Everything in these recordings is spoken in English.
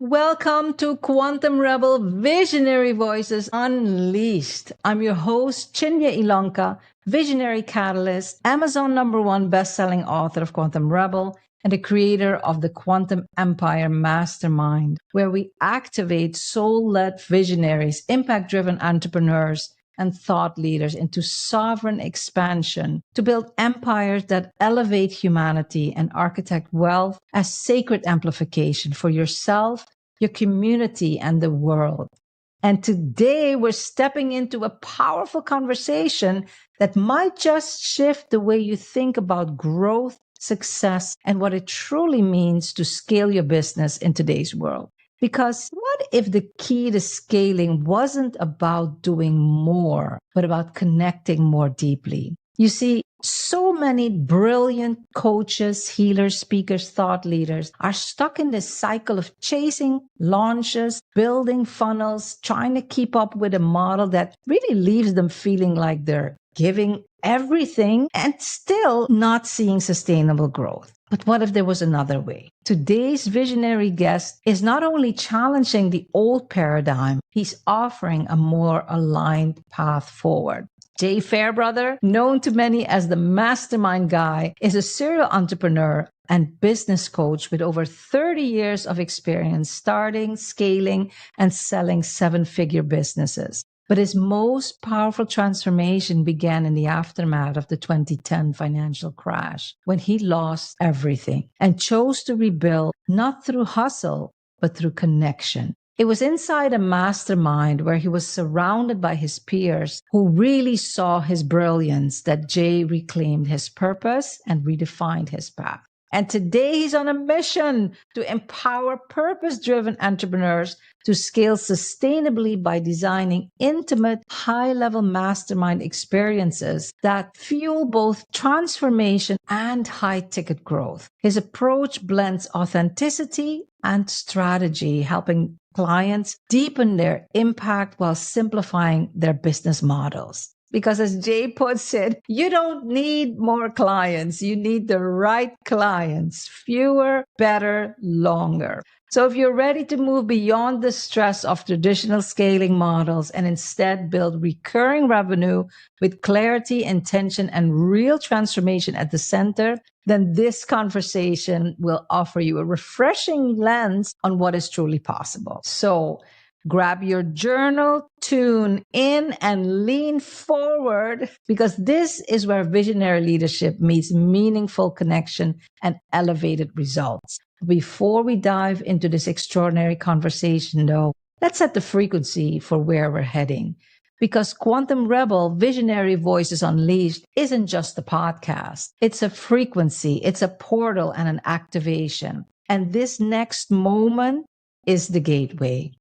Welcome to Quantum Rebel Visionary Voices Unleashed. I'm your host, CHINDIA ILONKA, visionary catalyst, Amazon #1 best-selling author of Quantum Rebel, and the creator of the Quantum Empire Mastermind, where we activate soul-led visionaries, impact-driven entrepreneurs, and thought leaders into sovereign expansion to build empires that elevate humanity and architect wealth as sacred amplification for yourself, your community, and the world. And today we're stepping into a powerful conversation that might just shift the way you think about growth, success, and what it truly means to scale your business in today's world. Because what if the key to scaling wasn't about doing more, but about connecting more deeply? You see, so many brilliant coaches, healers, speakers, thought leaders are stuck in this cycle of chasing launches, building funnels, trying to keep up with a model that really leaves them feeling like they're giving everything and still not seeing sustainable growth. But what if there was another way? Today's visionary guest is not only challenging the old paradigm, he's offering a more aligned path forward. Jay Fairbrother, known to many as the Mastermind Guy, is a serial entrepreneur and business coach with over 30 years of experience starting, scaling, and selling seven-figure businesses. But his most powerful transformation began in the aftermath of the 2010 financial crash, when he lost everything and chose to rebuild not through hustle, but through connection. It was inside a mastermind where he was surrounded by his peers who really saw his brilliance that Jay reclaimed his purpose and redefined his path. And today he's on a mission to empower purpose-driven entrepreneurs to scale sustainably by designing intimate, high-level mastermind experiences that fuel both transformation and high-ticket growth. His approach blends authenticity and strategy, helping clients deepen their impact while simplifying their business models. Because as Jay puts it, you don't need more clients. You need the right clients. Fewer, better, longer. So if you're ready to move beyond the stress of traditional scaling models and instead build recurring revenue with clarity, intention, and real transformation at the center, then this conversation will offer you a refreshing lens on what is truly possible. So grab your journal, tune in, and lean forward, because this is where visionary leadership meets meaningful connection and elevated results. Before we dive into this extraordinary conversation, though, let's set the frequency for where we're heading. Because Quantum Rebel Visionary Voices Unleashed isn't just a podcast. It's a frequency, it's a portal, and an activation. And this next moment is the gateway.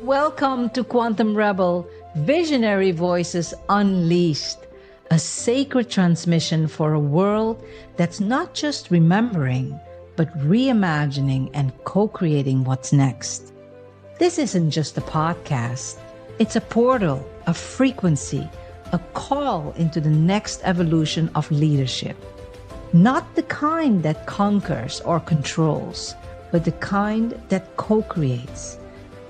Welcome to Quantum Rebel Visionary Voices Unleashed, a sacred transmission for a world that's not just remembering, but reimagining and co-creating what's next. This isn't just a podcast. It's a portal, a frequency, a call into the next evolution of leadership. Not the kind that conquers or controls, but the kind that co-creates.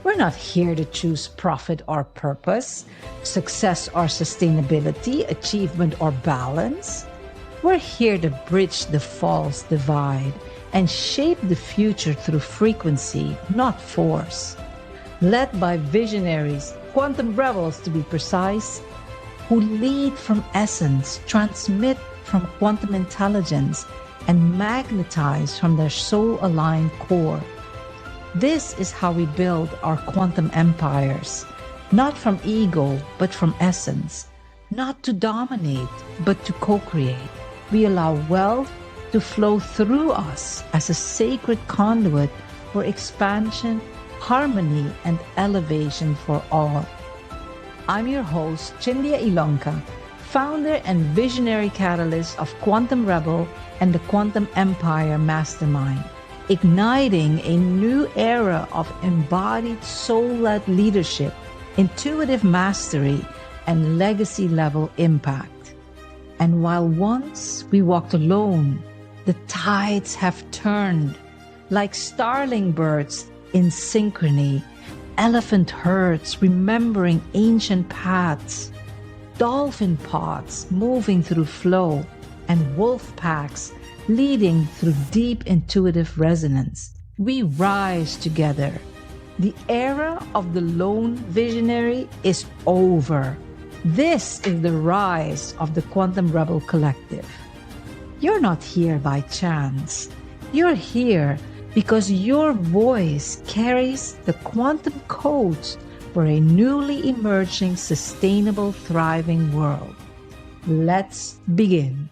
We're not here to choose profit or purpose, success or sustainability, achievement or balance. We're here to bridge the false divide and shape the future through frequency, not force. Led by visionaries, quantum rebels to be precise, who lead from essence, transmit from quantum intelligence, and magnetize from their soul-aligned core. This is how we build our quantum empires, not from ego, but from essence, not to dominate, but to co-create. We allow wealth to flow through us as a sacred conduit for expansion, harmony, and elevation for all. I'm your host, CHINDIA ILONKA, founder and visionary catalyst of Quantum Rebel and the Quantum Empire Mastermind, igniting a new era of embodied soul-led leadership, intuitive mastery, and legacy-level impact. And while once we walked alone, the tides have turned. Like starling birds, in synchrony, elephant herds remembering ancient paths, dolphin pods moving through flow, and wolf packs leading through deep intuitive resonance. We rise together. The era of the lone visionary is over. This is the rise of the Quantum Rebel Collective. You're not here by chance. You're here because your voice carries the quantum codes for a newly emerging, sustainable, thriving world. Let's begin.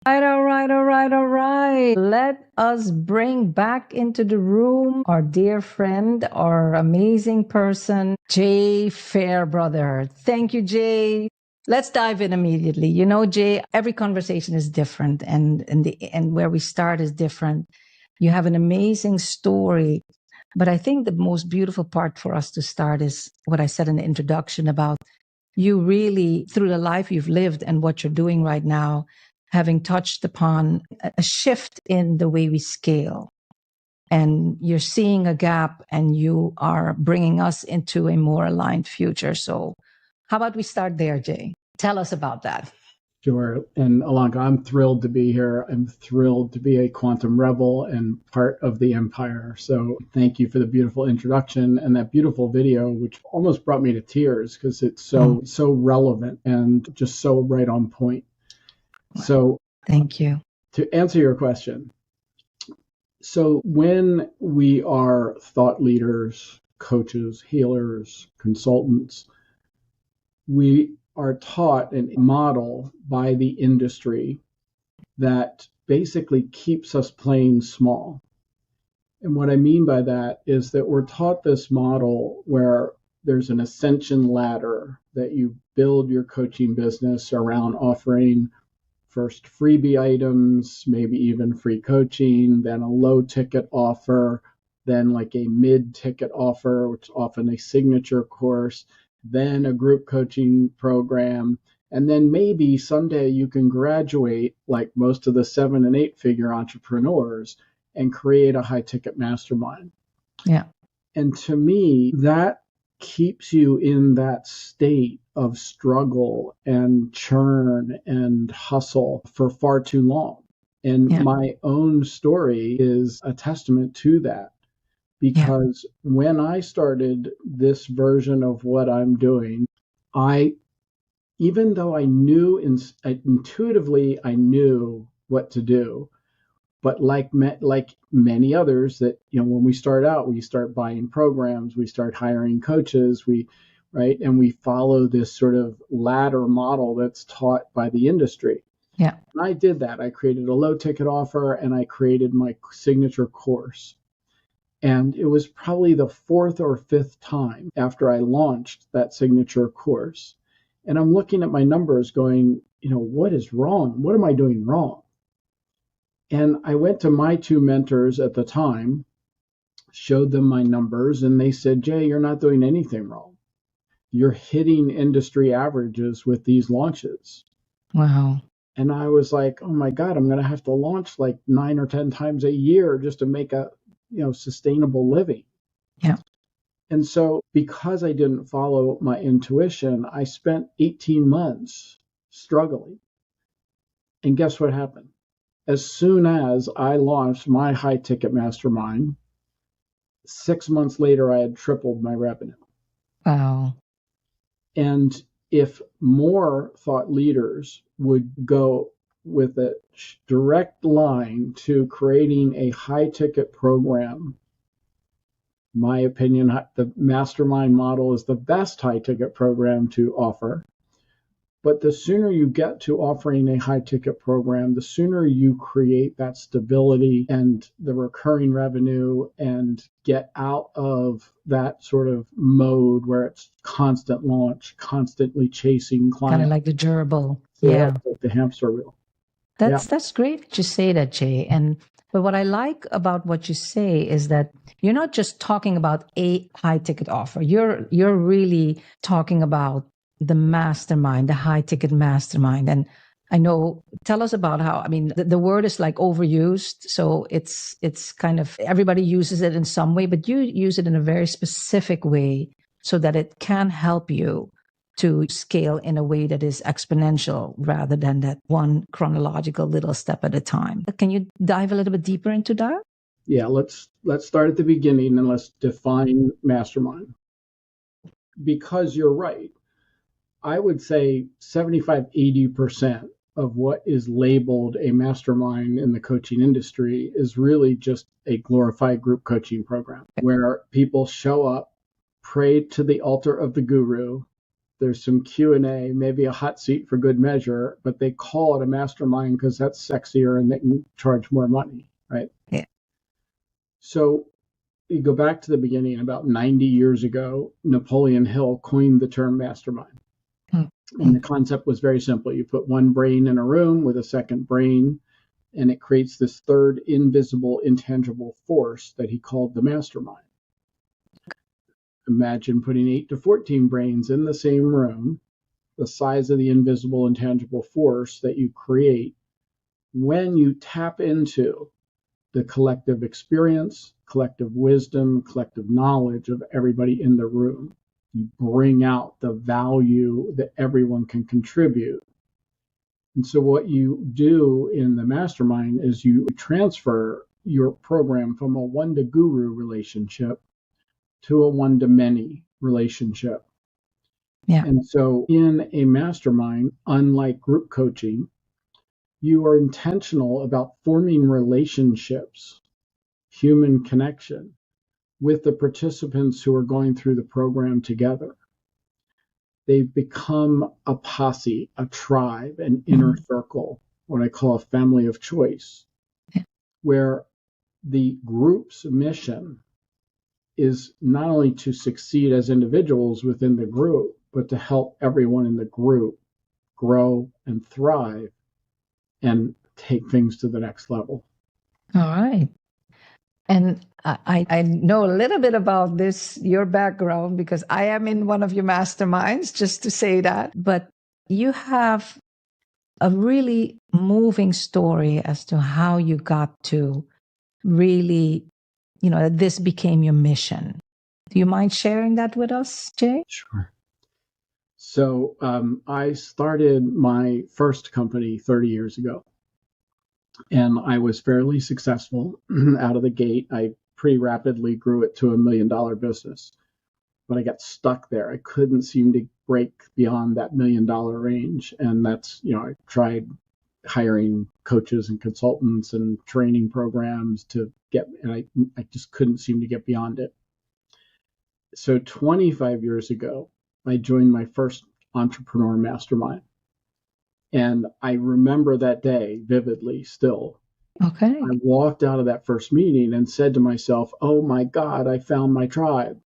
All right. Let us bring back into the room our dear friend, our amazing person, Jay Fairbrother. Thank you, Jay. Let's dive in immediately. You know, Jay, every conversation is different and where we start is different. You have an amazing story. But I think the most beautiful part for us to start is what I said in the introduction about you really, through the life you've lived and what you're doing right now, having touched upon a shift in the way we scale. And you're seeing a gap and you are bringing us into a more aligned future. So how about we start there, Jay? Tell us about that. Sure. And Ilonka, I'm thrilled to be here. I'm thrilled to be a quantum rebel and part of the empire. So thank you for the beautiful introduction and that beautiful video, which almost brought me to tears because it's so relevant and just so right on point. So thank you. To answer your question, so when we are thought leaders, coaches, healers, consultants, we are taught and model by the industry that basically keeps us playing small. And what I mean by that is that we're taught this model where there's an ascension ladder that you build your coaching business around offering first freebie items, maybe even free coaching, then a low ticket offer, then like a mid ticket offer, which is often a signature course, then a group coaching program. And then maybe someday you can graduate like most of the 7 and 8 figure entrepreneurs and create a high ticket mastermind. Yeah. And to me, that keeps you in that state of struggle and churn and hustle for far too long. And my own story is a testament to that. Because when I started this version of what I'm doing, even though I knew intuitively, I knew what to do. But like many others that, when we start out, we start buying programs, we start hiring coaches, and we follow this sort of ladder model that's taught by the industry. Yeah. And I did that. I created a low ticket offer and I created my signature course. And it was probably the 4th or 5th time after I launched that signature course. And I'm looking at my numbers going, what is wrong? What am I doing wrong? And I went to my 2 mentors at the time, showed them my numbers, and they said, Jay, you're not doing anything wrong. You're hitting industry averages with these launches. Wow. And I was like, oh my God, I'm going to have to launch like 9 or 10 times a year just to make a sustainable living. Yeah. And so because I didn't follow my intuition, I spent 18 months struggling. And guess what happened? As soon as I launched my high ticket mastermind, 6 months later, I had tripled my revenue. Wow. And if more thought leaders would go with a direct line to creating a high ticket program, my opinion, the mastermind model is the best high ticket program to offer. But the sooner you get to offering a high ticket program, the sooner you create that stability and the recurring revenue and get out of that sort of mode where it's constant launch, constantly chasing clients. Kind of like the gerbil. Like the hamster wheel. That's great that you say that, Jay. But what I like about what you say is that you're not just talking about a high ticket offer. You're really talking about the mastermind, the high ticket mastermind. And I know, tell us about how, I mean, the word is like overused. So it's kind of, everybody uses it in some way, but you use it in a very specific way so that it can help you to scale in a way that is exponential rather than that one chronological little step at a time. Can you dive a little bit deeper into that? Yeah, let's start at the beginning and let's define mastermind. Because you're right. I would say 75-80% of what is labeled a mastermind in the coaching industry is really just a glorified group coaching program where people show up, pray to the altar of the guru. There's some Q&A, maybe a hot seat for good measure, but they call it a mastermind because that's sexier and they can charge more money, right? Yeah. So you go back to the beginning, about 90 years ago, Napoleon Hill coined the term mastermind. And the concept was very simple. You put one brain in a room with a second brain, and it creates this third invisible, intangible force that he called the mastermind. Imagine putting 8 to 14 brains in the same room, the size of the invisible, intangible force that you create when you tap into the collective experience, collective wisdom, collective knowledge of everybody in the room. You bring out the value that everyone can contribute. And so what you do in the mastermind is you transfer your program from a one-to-guru relationship to a one-to-many relationship. Yeah. And so in a mastermind, unlike group coaching, you are intentional about forming relationships, human connection, with the participants who are going through the program together. They become a posse, a tribe, an inner circle, what I call a family of choice, where the group's mission is not only to succeed as individuals within the group, but to help everyone in the group grow and thrive and take things to the next level. All right. And I know a little bit about this, your background, because I am in one of your masterminds, just to say that. But you have a really moving story as to how you got to really, that this became your mission. Do you mind sharing that with us, Jay? Sure. So I started my first company 30 years ago. And I was fairly successful out of the gate. I pretty rapidly grew it to $1 million business, but I got stuck there. I couldn't seem to break beyond that $1 million range. And that's, I tried hiring coaches and consultants and training programs and I just couldn't seem to get beyond it. So 25 years ago, I joined my first entrepreneur mastermind. And I remember that day vividly still. Okay. I walked out of that first meeting and said to myself, oh my God, I found my tribe.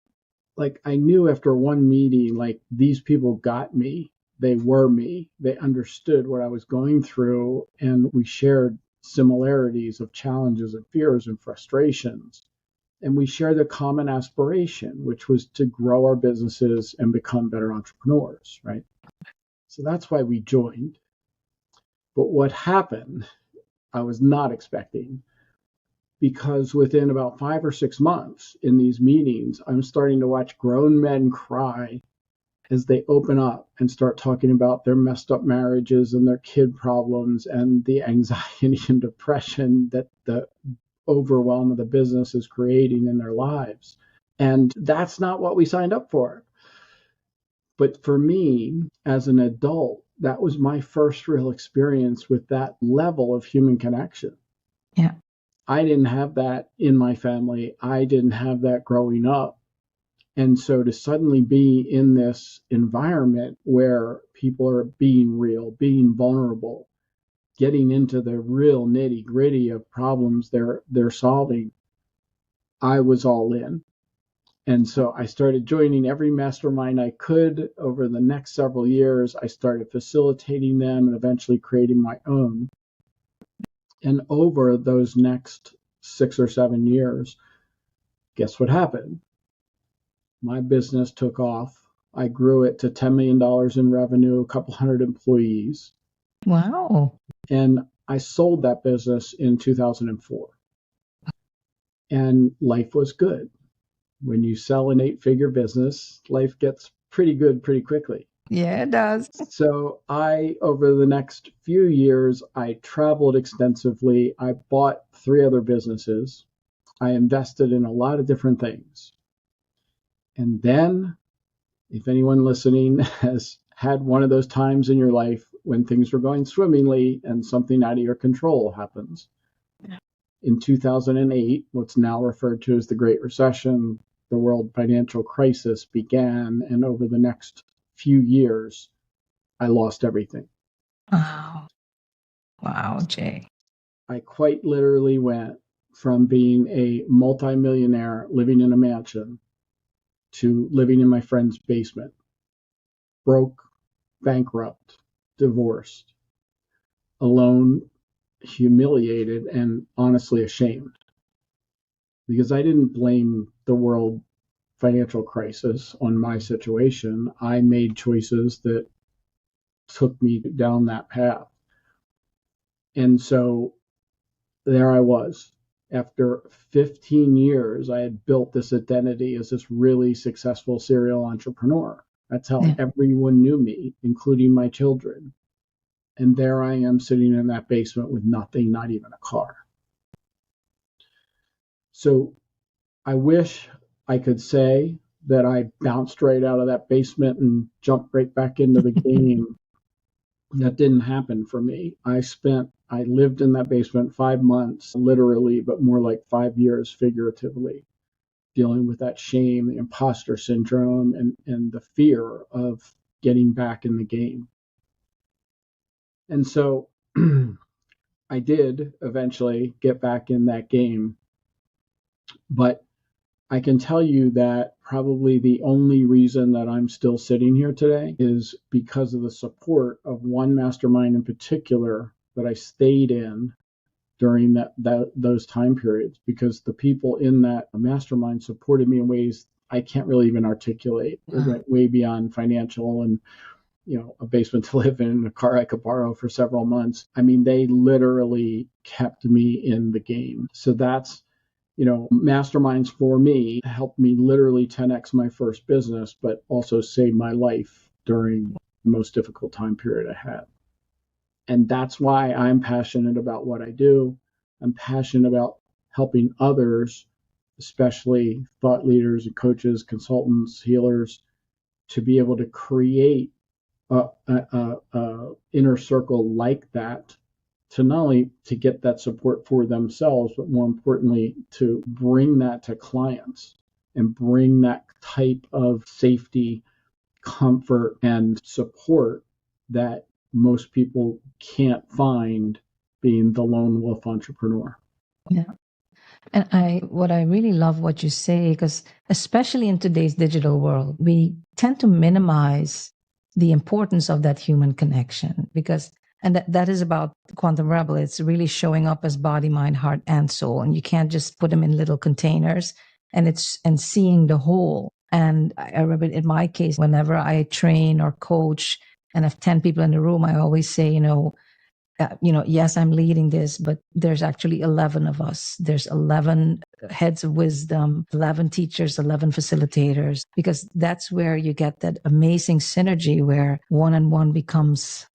Like I knew after one meeting, like these people got me. They were me. They understood what I was going through. And we shared similarities of challenges and fears and frustrations. And we shared a common aspiration, which was to grow our businesses and become better entrepreneurs, right? So that's why we joined. But what happened, I was not expecting, because within about 5 or 6 months in these meetings, I'm starting to watch grown men cry as they open up and start talking about their messed up marriages and their kid problems and the anxiety and depression that the overwhelm of the business is creating in their lives. And that's not what we signed up for. But for me, as an adult, that was my first real experience with that level of human connection. Yeah. I didn't have that in my family. I didn't have that growing up. And so to suddenly be in this environment where people are being real, being vulnerable, getting into the real nitty gritty of problems they're solving, I was all in. And so I started joining every mastermind I could. Over the next several years, I started facilitating them and eventually creating my own. And over those next 6 or 7 years, guess what happened? My business took off. I grew it to $10 million in revenue, a couple hundred employees. Wow. And I sold that business in 2004. And life was good. When you sell an 8-figure business, life gets pretty good pretty quickly. Yeah, it does. So over the next few years, I traveled extensively. I bought 3 other businesses. I invested in a lot of different things. And then, if anyone listening has had one of those times in your life when things were going swimmingly and something out of your control happens. In 2008, what's now referred to as the Great Recession, the world financial crisis began, and over the next few years, I lost everything. Wow. Wow, Jay. I quite literally went from being a multimillionaire living in a mansion to living in my friend's basement, broke, bankrupt, divorced, alone, humiliated, and honestly ashamed. Because I didn't blame the world financial crisis on my situation. I made choices that took me down that path. And so there I was. After 15 years, I had built this identity as this really successful serial entrepreneur. That's how everyone knew me, including my children. And there I am sitting in that basement with nothing, not even a car. So I wish I could say that I bounced right out of that basement and jumped right back into the game. That didn't happen for me. I lived in that basement 5 months, literally, but more like 5 years figuratively, dealing with that shame, the imposter syndrome, and the fear of getting back in the game. And so I did eventually get back in that game, but I can tell you that probably the only reason that I'm still sitting here today is because of the support of one mastermind in particular that I stayed in during those time periods, because the people in that mastermind supported me in ways I can't really even articulate. It went way beyond financial and a basement to live in, a car I could borrow for several months. I mean, they literally kept me in the game. So that's masterminds for me helped me literally 10x my first business, but also saved my life during the most difficult time period I had. And that's why I'm passionate about what I do. I'm passionate about helping others, especially thought leaders and coaches, consultants, healers, to be able to create a inner circle like that, to not only to get that support for themselves, but more importantly, to bring that to clients and bring that type of safety, comfort, and support that most people can't find being the lone wolf entrepreneur. Yeah. And what I really love what you say, because especially in today's digital world, we tend to minimize the importance of that human connection, and that is about Quantum Rebel. It's really showing up as body, mind, heart, and soul. And you can't just put them in little containers, and seeing the whole. And I remember in my case, whenever I train or coach and have 10 people in the room, I always say, yes, I'm leading this, but there's actually 11 of us. There's 11 heads of wisdom, 11 teachers, 11 facilitators, because that's where you get that amazing synergy where one-on-one becomes,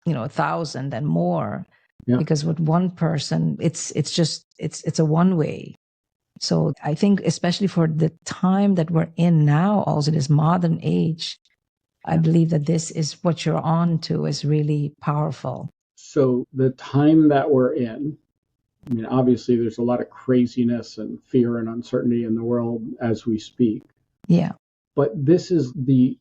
1,000 and more. Yeah. Because with one person, it's a one way. So I think, especially for the time that we're in now, also this modern age, I believe that this is what you're on to is really powerful. So the time that we're in, I mean, obviously there's a lot of craziness and fear and uncertainty in the world as we speak. Yeah. But this is the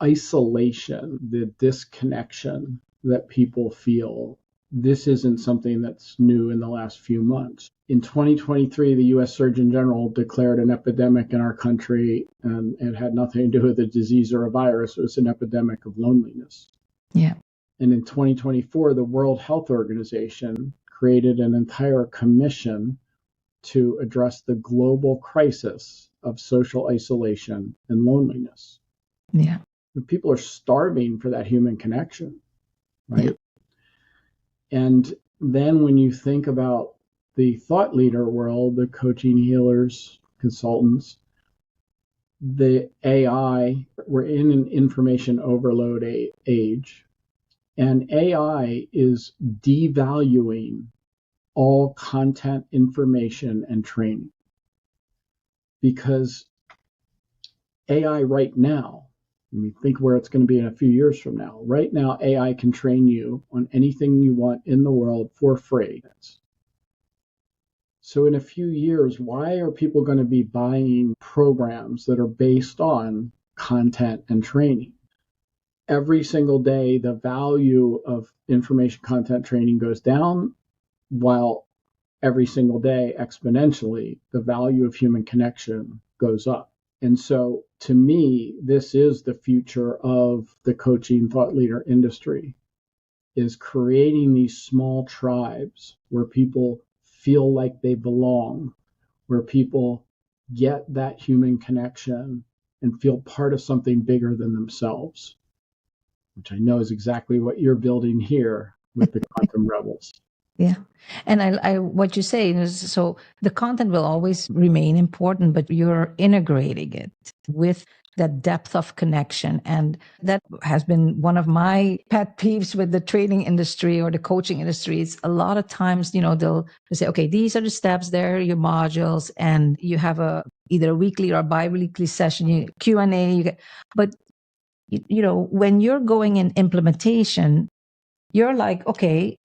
isolation, the disconnection that people feel. This isn't something that's new in the last few months. In 2023, the U.S. Surgeon General declared an epidemic in our country, and it had nothing to do with a disease or a virus. It was an epidemic of loneliness. Yeah. And in 2024, the World Health Organization created an entire commission to address the global crisis of social isolation and loneliness. Yeah. People are starving for that human connection. right? Yeah. And then when you think about the thought leader world, the coaching, healers, consultants, the AI, we're in an information overload age, and AI is devaluing all content, information, and training. Because AI right now, I mean, think where it's going to be in a few years from now. Right now, AI can train you on anything you want in the world for free. So in a few years, why are people going to be buying programs that are based on content and training? Every single day, the value of information content training goes down, while every single day, exponentially, the value of human connection goes up. And so to me, this is the future of the coaching thought leader industry, is creating these small tribes where people feel like they belong, where people get that human connection and feel part of something bigger than themselves, which I know is exactly what you're building here with the Quantum Rebels. Yeah. And I what you say is, so the content will always remain important, but you're integrating it with that depth of connection. And that has been one of my pet peeves with the training industry or the coaching industry. It's a lot of times, they'll say, okay, these are the steps, there are your modules, and you have either a weekly or a bi-weekly session, Q&A, but when you're going in implementation, you're like, okay,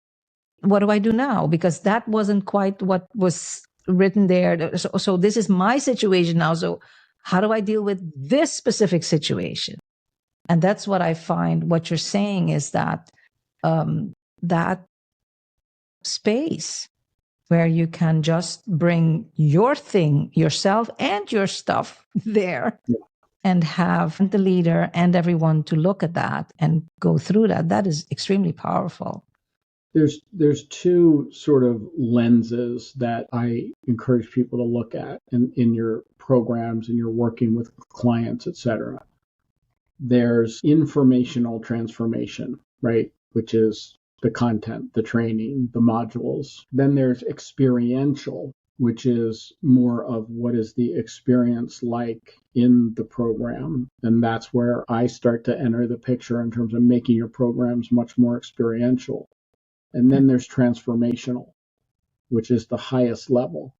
what do I do now? Because that wasn't quite what was written there. So this is my situation now. So how do I deal with this specific situation? And that's what I find what you're saying is that that space where you can just bring your thing, yourself and your stuff there. Yeah. And have the leader and everyone to look at that and go through that. That is extremely powerful. There's two sort of lenses that I encourage people to look at in your programs and you're working with clients, etc. There's informational transformation, right? Which is the content, the training, the modules. Then there's experiential, which is more of what is the experience like in the program. And that's where I start to enter the picture in terms of making your programs much more experiential. And then there's transformational, which is the highest level,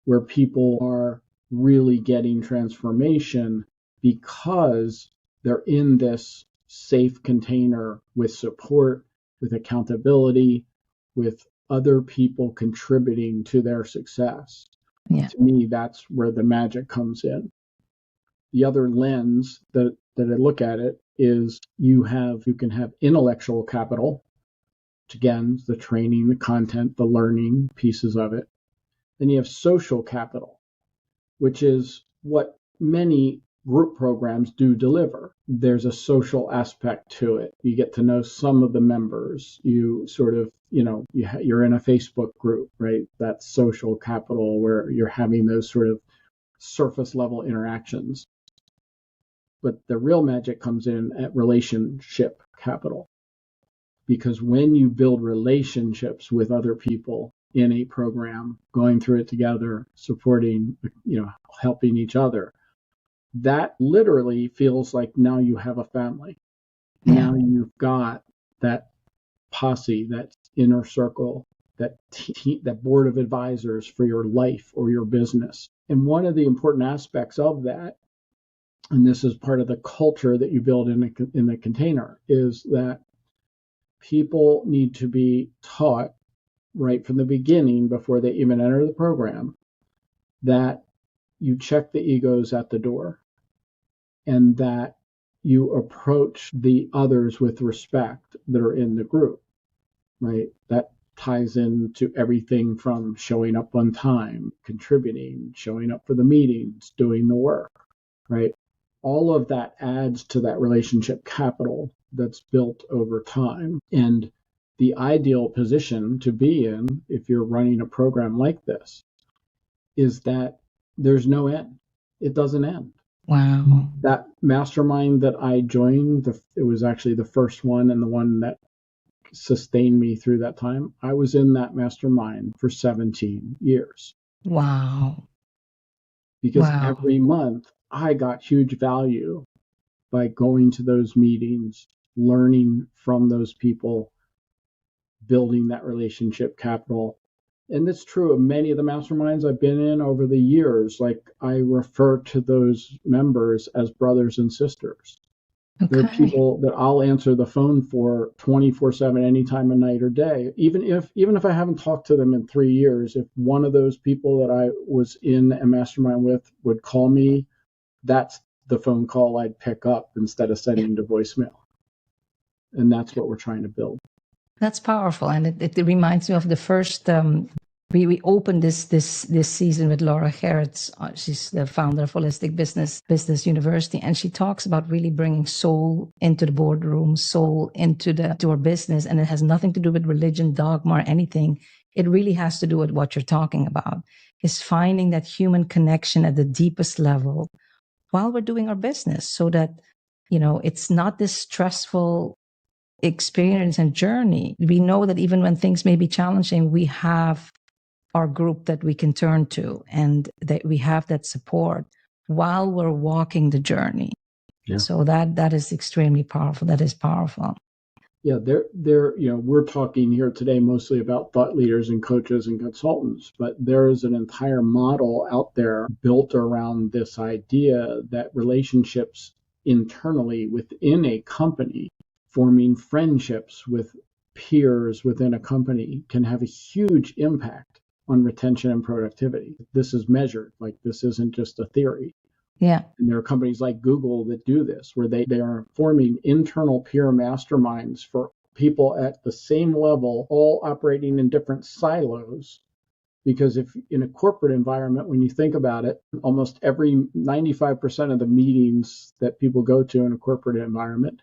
where people are really getting transformation because they're in this safe container with support, with accountability, with other people contributing to their success. Yeah. To me, that's where the magic comes in. The other lens that I look at it is you can have intellectual capital, which again, the training, the content, the learning pieces of it. Then you have social capital, which is what many group programs do deliver. There's a social aspect to it. You get to know some of the members. You sort of, you're in a Facebook group, right? That's social capital where you're having those sort of surface level interactions. But the real magic comes in at relationship capital. Because when you build relationships with other people in a program, going through it together, supporting, helping each other, that literally feels like now you have a family. Yeah. Now you've got that posse, that inner circle, that board of advisors for your life or your business. And one of the important aspects of that, and this is part of the culture that you build in the container, is that people need to be taught right from the beginning, before they even enter the program, that you check the egos at the door and that you approach the others with respect that are in the group, right? That ties into everything from showing up on time, contributing, showing up for the meetings, doing the work, right? All of that adds to that relationship capital that's built over time. And the ideal position to be in, if you're running a program like this, is that there's no end. It doesn't end. Wow. That mastermind that I joined, it was actually the first one and the one that sustained me through that time. I was in that mastermind for 17 years. Wow. Because every month I got huge value by going to those meetings, learning from those people, building that relationship capital. And that's true of many of the masterminds I've been in over the years. Like, I refer to those members as brothers and sisters. Okay. They're people that I'll answer the phone for 24/7, any time of night or day. Even if I haven't talked to them in 3 years, if one of those people that I was in a mastermind with would call me, that's the phone call I'd pick up instead of sending to voicemail. And that's what we're trying to build. That's powerful. And it reminds me of the first, we opened this season with Laura Gerrits. She's the founder of Holistic Business University. And she talks about really bringing soul into the boardroom, soul into our business. And it has nothing to do with religion, dogma, or anything. It really has to do with what you're talking about, is finding that human connection at the deepest level while we're doing our business, so that, it's not this stressful experience and journey. We know that even when things may be challenging, we have our group that we can turn to, and that we have that support while we're walking the journey. Yeah. So that is extremely powerful. That is powerful. Yeah, we're talking here today mostly about thought leaders and coaches and consultants, but there is an entire model out there built around this idea that relationships internally within a company, forming friendships with peers within a company, can have a huge impact on retention and productivity. This is measured. Like, this isn't just a theory. Yeah. And there are companies like Google that do this, where they are forming internal peer masterminds for people at the same level, all operating in different silos. Because if in a corporate environment, when you think about it, almost every 95% of the meetings that people go to in a corporate environment,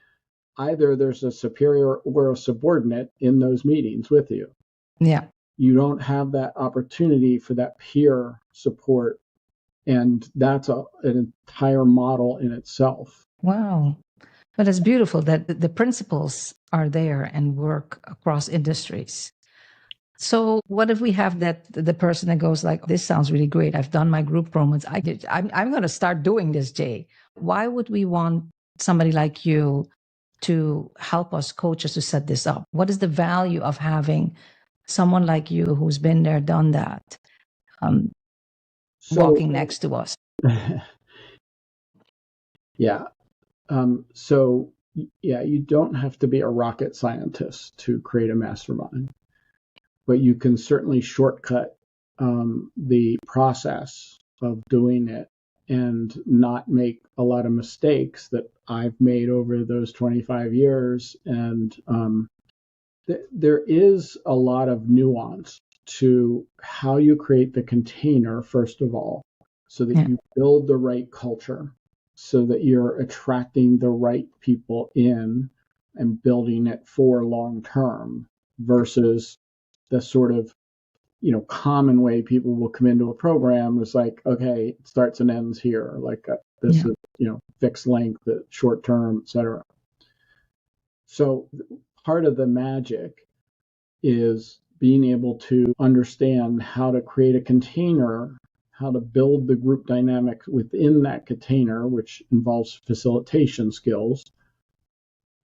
either there's a superior or a subordinate in those meetings with you. Yeah. You don't have that opportunity for that peer support. And that's an entire model in itself. Wow. But it's beautiful that the principles are there and work across industries. So what if we have the person that goes like, this sounds really great. I've done my group promos. I'm going to start doing this, Jay. Why would we want somebody like you to help us, coach us, to set this up? What is the value of having someone like you who's been there, done that, walking next to us? Yeah. You don't have to be a rocket scientist to create a mastermind, but you can certainly shortcut the process of doing it and not make a lot of mistakes that I've made over those 25 years. And there is a lot of nuance to how you create the container, first of all, so that you build the right culture, so that you're attracting the right people in and building it for long term, versus the sort of common way people will come into a program is like, okay, it starts and ends here, like this is fixed length, short term, etc. So part of the magic is being able to understand how to create a container, how to build the group dynamic within that container, which involves facilitation skills,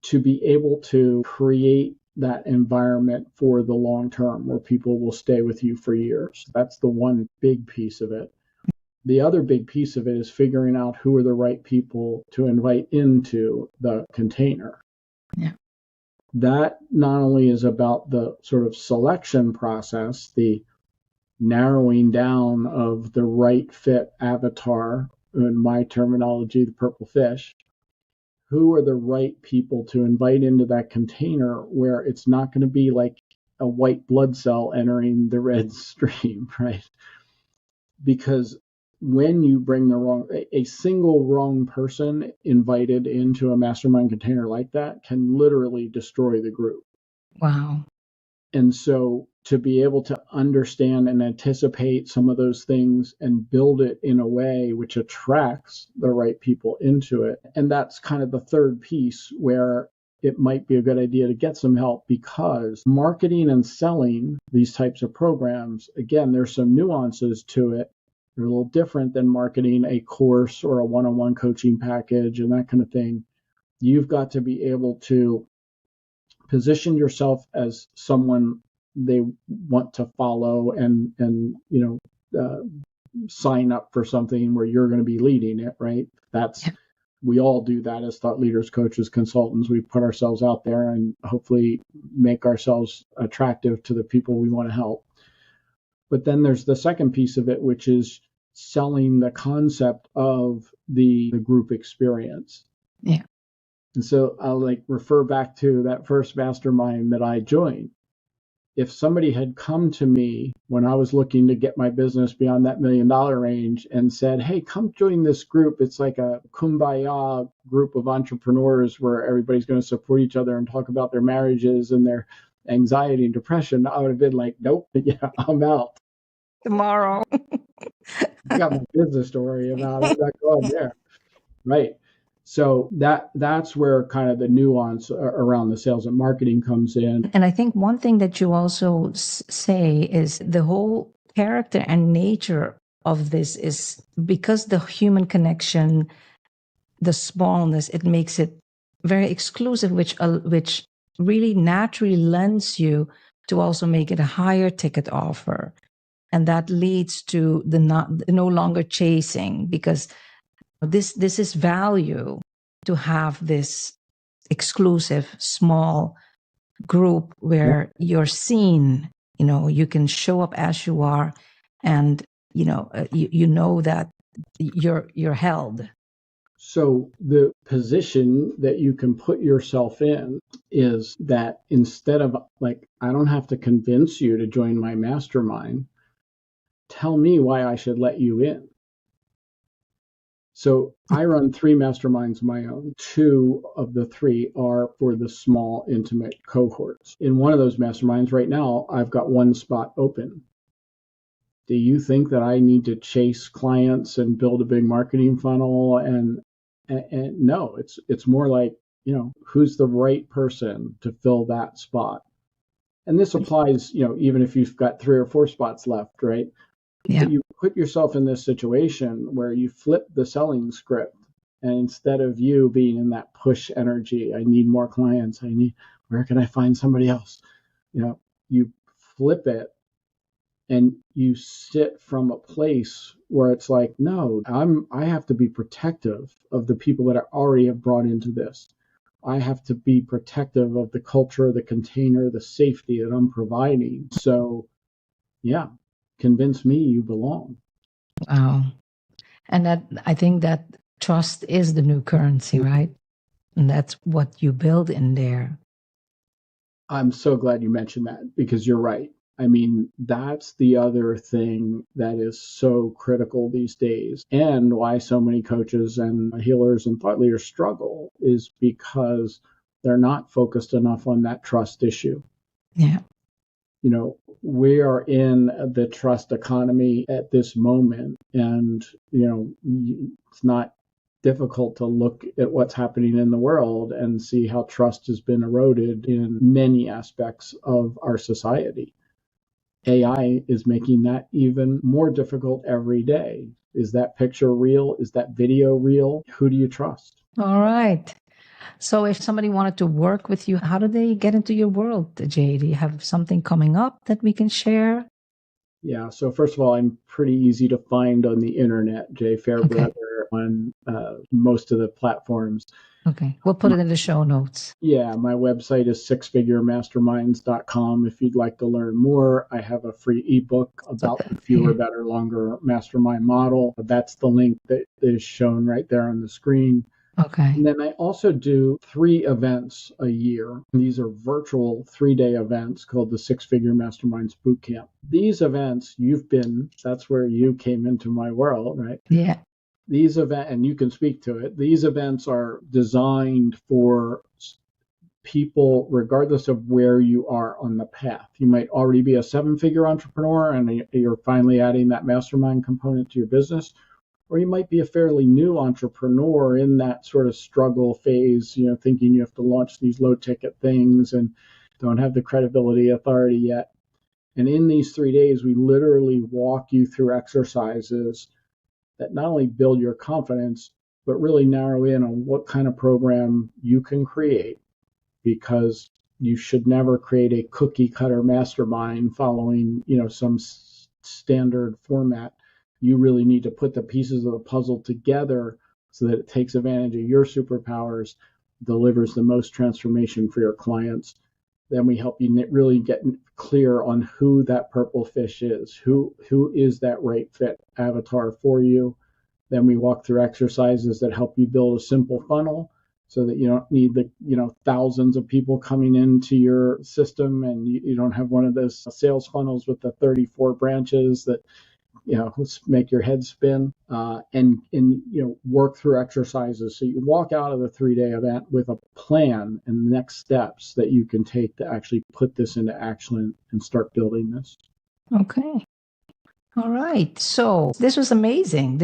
to be able to create that environment for the long term where people will stay with you for years. That's the one big piece of it. The other big piece of it is figuring out who are the right people to invite into the container. Yeah. That not only is about the sort of selection process, the narrowing down of the right fit avatar, in my terminology, the purple fish. Who are the right people to invite into that container where it's not going to be like a white blood cell entering the red stream, right? Because when you bring a single wrong person invited into a mastermind container like that can literally destroy the group. Wow. And so to be able to understand and anticipate some of those things and build it in a way which attracts the right people into it. And that's kind of the third piece, where it might be a good idea to get some help, because marketing and selling these types of programs, again, there's some nuances to it. They're a little different than marketing a course or a one-on-one coaching package and that kind of thing. You've got to be able to position yourself as someone they want to follow and sign up for something where you're going to be leading it, right? We all do that as thought leaders, coaches, consultants. We put ourselves out there and hopefully make ourselves attractive to the people we want to help. But then there's the second piece of it, which is selling the concept of the group experience. Yeah. And so I'll refer back to that first mastermind that I joined. If somebody had come to me when I was looking to get my business beyond that $1 million range and said, hey, come join this group. It's like a kumbaya group of entrepreneurs where everybody's going to support each other and talk about their marriages and their anxiety and depression, I would have been like, nope, yeah, I'm out. Tomorrow. I got my business to worry about. I'm not going there. Right. So that's where kind of the nuance around the sales and marketing comes in. And I think one thing that you also say is the whole character and nature of this is because the human connection, the smallness, it makes it very exclusive, which really naturally lends you to also make it a higher ticket offer. And that leads to the no longer chasing, because this is value to have this exclusive small group where you're seen, you can show up as you are, and you know that you're held. So the position that you can put yourself in is that instead of I don't have to convince you to join my mastermind, tell me why I should let you in. So I run 3 masterminds of my own. 2 of the 3 are for the small, intimate cohorts. In one of those masterminds right now, I've got 1 spot open. Do you think that I need to chase clients and build a big marketing funnel? And no, it's more like, who's the right person to fill that spot? And this applies, even if you've got 3 or 4 spots left, right? Yeah. But you put yourself in this situation where you flip the selling script, and instead of you being in that push energy, I need more clients, where can I find somebody else? You flip it and you sit from a place where it's like, no, I have to be protective of the people that I already have brought into this. I have to be protective of the culture, the container, the safety that I'm providing. So, yeah. Convince me you belong. Wow. And I think that trust is the new currency, right? And that's what you build in there. I'm so glad you mentioned that, because you're right. I mean, that's the other thing that is so critical these days, and why so many coaches and healers and thought leaders struggle is because they're not focused enough on that trust issue. Yeah. We are in the trust economy at this moment, and, it's not difficult to look at what's happening in the world and see how trust has been eroded in many aspects of our society. AI is making that even more difficult every day. Is that picture real? Is that video real? Who do you trust? All right. So if somebody wanted to work with you, how do they get into your world, Jay? Do you have something coming up that we can share? Yeah. So first of all, I'm pretty easy to find on the internet, Jay Fairbrother, on most of the platforms. Okay. We'll put it in the show notes. Yeah. My website is sixfiguremasterminds.com. If you'd like to learn more, I have a free ebook about the fewer, better, longer mastermind model. That's the link that is shown right there on the screen. Okay. And then I also do 3 events a year. These are virtual 3-day events called the 6-Figure Masterminds Bootcamp. These events, that's where you came into my world, right? Yeah. These events, and you can speak to it, these events are designed for people regardless of where you are on the path. You might already be a 7-figure entrepreneur and you're finally adding that mastermind component to your business, Or you might be a fairly new entrepreneur in that sort of struggle phase, thinking you have to launch these low ticket things and don't have the credibility, authority yet. And in these 3 days, we literally walk you through exercises that not only build your confidence, but really narrow in on what kind of program you can create, because you should never create a cookie cutter mastermind following, some standard format. You really need to put the pieces of the puzzle together so that it takes advantage of your superpowers, delivers the most transformation for your clients. Then we help you really get clear on who that purple fish is, who is that right fit avatar for you. Then we walk through exercises that help you build a simple funnel so that you don't need the thousands of people coming into your system, and you don't have one of those sales funnels with the 34 branches that make your head spin, and work through exercises so you walk out of the 3-day event with a plan and next steps that you can take to actually put this into action and start building this. Okay. All right. So this was amazing.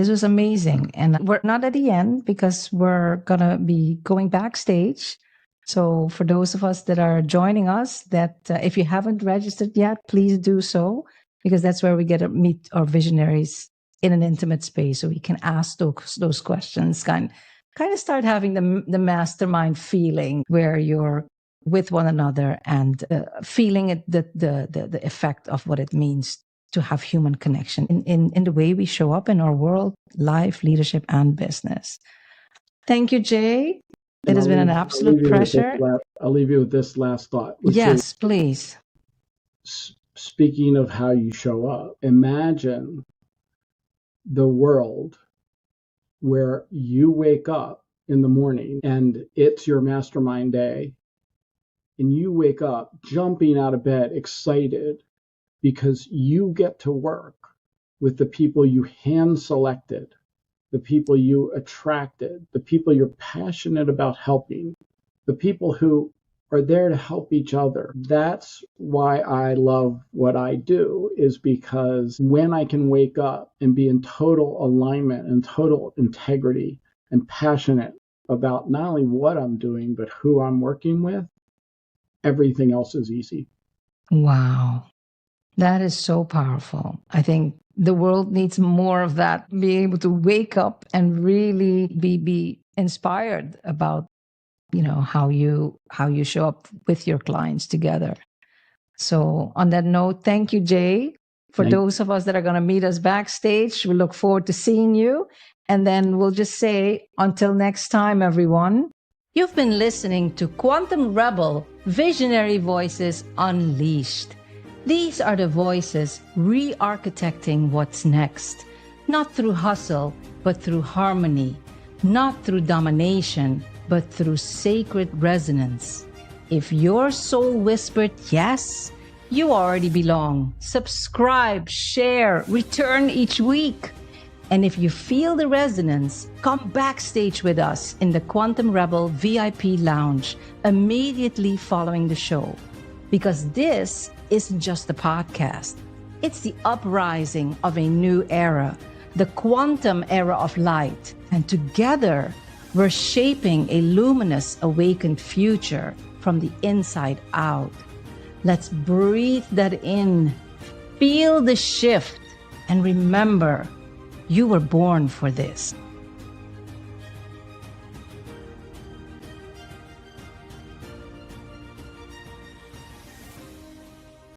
And we're not at the end because we're going to be going backstage. So for those of us that are joining us, that if you haven't registered yet, please do so, because that's where we get to meet our visionaries in an intimate space. So we can ask those questions, kind of start having the mastermind feeling where you're with one another and feeling it, the effect of what it means to have human connection in the way we show up in our world, life, leadership, and business. Thank you, Jay. It has been an absolute pleasure. I'll leave you with this last thought. Yes, please. Speaking of how you show up, imagine the world where you wake up in the morning and it's your mastermind day, and you wake up jumping out of bed, excited, because you get to work with the people you hand selected, the people you attracted, the people you're passionate about helping, the people who are there to help each other. That's why I love what I do, is because when I can wake up and be in total alignment and total integrity and passionate about not only what I'm doing, but who I'm working with, everything else is easy. Wow. That is so powerful. I think the world needs more of that, being able to wake up and really be inspired about, how you show up with your clients together. So on that note, thank you, Jay. For those of us that are going to meet us backstage, we look forward to seeing you. And then we'll just say, until next time, everyone. You've been listening to Quantum Rebel Visionary Voices Unleashed. These are the voices re-architecting what's next, not through hustle, but through harmony, not through domination, but through sacred resonance. If your soul whispered yes, you already belong. Subscribe, share, return each week. And if you feel the resonance, come backstage with us in the Quantum Rebel VIP Lounge immediately following the show. Because this isn't just a podcast. It's the uprising of a new era, the quantum era of light. And together, we're shaping a luminous, awakened future from the inside out. Let's breathe that in, feel the shift, and remember, you were born for this.